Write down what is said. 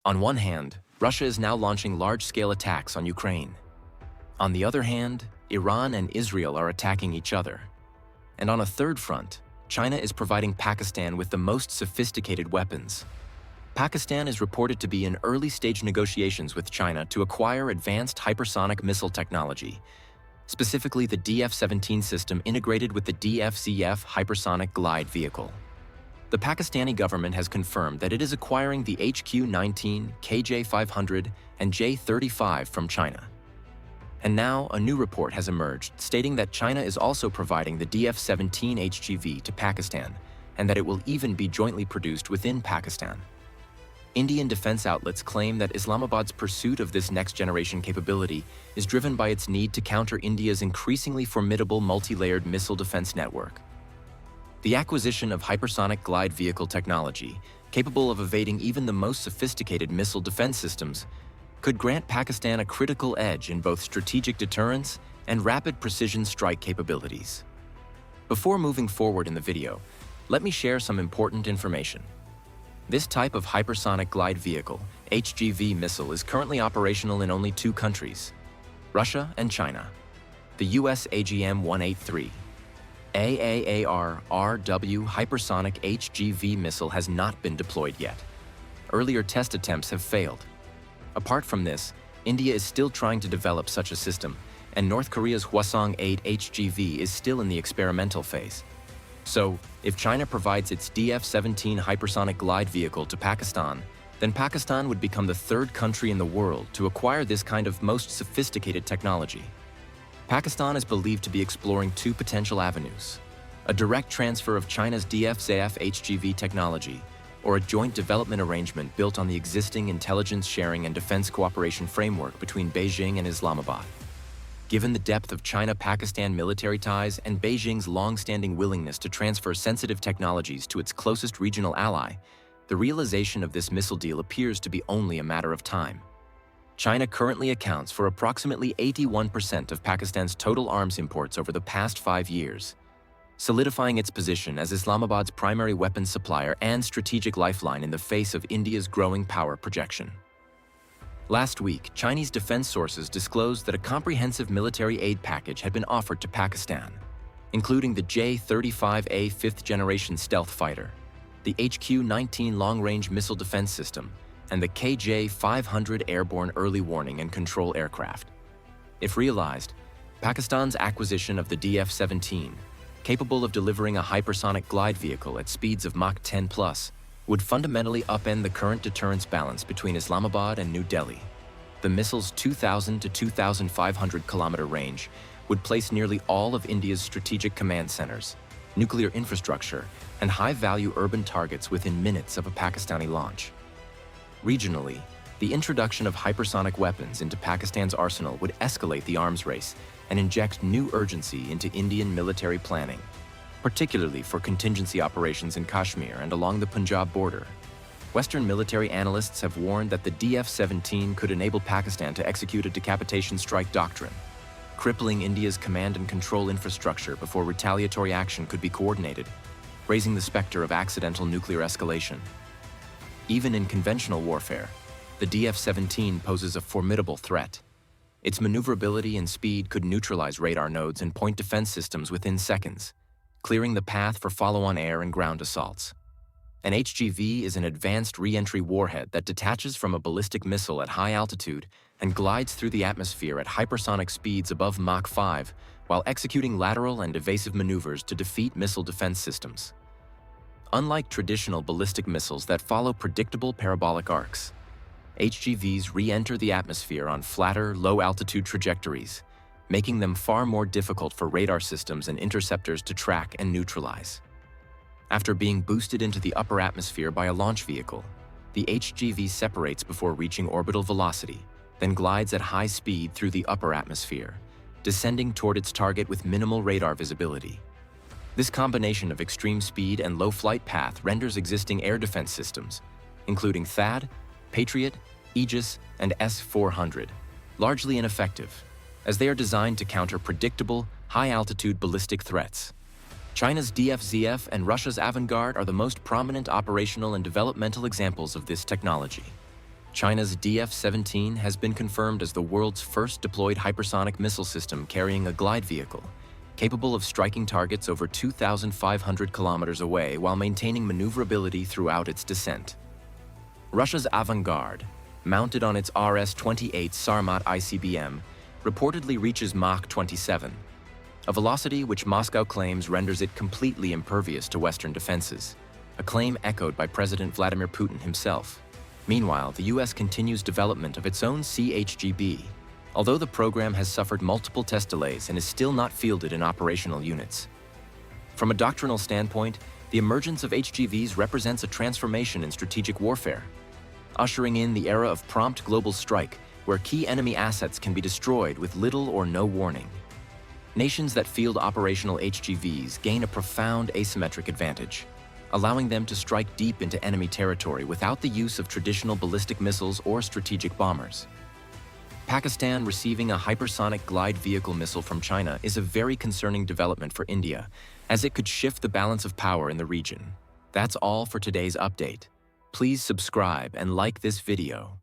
On one hand, Russia is now launching large-scale attacks on Ukraine. On the other hand, Iran and Israel are attacking each other. And on a third front, China is providing Pakistan with the most sophisticated weapons. Pakistan is reported to be in early-stage negotiations with China to acquire advanced hypersonic missile technology, specifically the DF-17 system integrated with the DF-ZF hypersonic glide vehicle. The Pakistani government has confirmed that it is acquiring the HQ-19, KJ-500, and J-35 from China. And now, a new report has emerged stating that China is also providing the DF-17 HGV to Pakistan, and that it will even be jointly produced within Pakistan. Indian defense outlets claim that Islamabad's pursuit of this next-generation capability is driven by its need to counter India's increasingly formidable multi-layered missile defense network. The acquisition of hypersonic glide vehicle technology, capable of evading even the most sophisticated missile defense systems, could grant Pakistan a critical edge in both strategic deterrence and rapid precision strike capabilities. Before moving forward in the video, let me share some important information. This type of hypersonic glide vehicle, HGV missile, is currently operational in only two countries, Russia and China. The US AGM-183 AAAR-RW hypersonic HGV missile has not been deployed yet. Earlier test attempts have failed. Apart from this, India is still trying to develop such a system, and North Korea's Hwasong-8 HGV is still in the experimental phase. So, if China provides its DF-17 hypersonic glide vehicle to Pakistan, then Pakistan would become the third country in the world to acquire this kind of most sophisticated technology. Pakistan is believed to be exploring two potential avenues: a direct transfer of China's DF-ZF HGV technology, or a joint development arrangement built on the existing intelligence sharing and defense cooperation framework between Beijing and Islamabad. Given the depth of China-Pakistan military ties and Beijing's long-standing willingness to transfer sensitive technologies to its closest regional ally, the realization of this missile deal appears to be only a matter of time. China currently accounts for approximately 81% of Pakistan's total arms imports over the past 5 years, solidifying its position as Islamabad's primary weapons supplier and strategic lifeline in the face of India's growing power projection. Last week, Chinese defense sources disclosed that a comprehensive military aid package had been offered to Pakistan, including the J-35A fifth-generation stealth fighter, the HQ-19 long-range missile defense system, and the KJ-500 airborne early warning and control aircraft. If realized, Pakistan's acquisition of the DF-17, capable of delivering a hypersonic glide vehicle at speeds of Mach 10+, would fundamentally upend the current deterrence balance between Islamabad and New Delhi. The missile's 2,000 to 2,500 kilometer range would place nearly all of India's strategic command centers, nuclear infrastructure, and high-value urban targets within minutes of a Pakistani launch. Regionally, the introduction of hypersonic weapons into Pakistan's arsenal would escalate the arms race and inject new urgency into Indian military planning, particularly for contingency operations in Kashmir and along the Punjab border. Western military analysts have warned that the DF-17 could enable Pakistan to execute a decapitation strike doctrine, crippling India's command and control infrastructure before retaliatory action could be coordinated, raising the specter of accidental nuclear escalation. Even in conventional warfare, the DF-17 poses a formidable threat. Its maneuverability and speed could neutralize radar nodes and point defense systems within seconds, clearing the path for follow-on air and ground assaults. An HGV is an advanced re-entry warhead that detaches from a ballistic missile at high altitude and glides through the atmosphere at hypersonic speeds above Mach 5 while executing lateral and evasive maneuvers to defeat missile defense systems. Unlike traditional ballistic missiles that follow predictable parabolic arcs, HGVs re-enter the atmosphere on flatter, low-altitude trajectories, making them far more difficult for radar systems and interceptors to track and neutralize. After being boosted into the upper atmosphere by a launch vehicle, the HGV separates before reaching orbital velocity, then glides at high speed through the upper atmosphere, descending toward its target with minimal radar visibility. This combination of extreme speed and low flight path renders existing air defense systems, including THAAD, Patriot, Aegis, and S-400, largely ineffective, as they are designed to counter predictable, high-altitude ballistic threats. China's DF-ZF and Russia's Avangard are the most prominent operational and developmental examples of this technology. China's DF-17 has been confirmed as the world's first deployed hypersonic missile system carrying a glide vehicle, capable of striking targets over 2,500 kilometers away while maintaining maneuverability throughout its descent. Russia's Avangard, mounted on its RS-28 Sarmat ICBM, reportedly reaches Mach 27, a velocity which Moscow claims renders it completely impervious to Western defenses, a claim echoed by President Vladimir Putin himself. Meanwhile, the US continues development of its own CHGB, although the program has suffered multiple test delays and is still not fielded in operational units. From a doctrinal standpoint, the emergence of HGVs represents a transformation in strategic warfare, ushering in the era of prompt global strike, where key enemy assets can be destroyed with little or no warning. Nations that field operational HGVs gain a profound asymmetric advantage, allowing them to strike deep into enemy territory without the use of traditional ballistic missiles or strategic bombers. Pakistan receiving a hypersonic glide vehicle missile from China is a very concerning development for India, as it could shift the balance of power in the region. That's all for today's update. Please subscribe and like this video.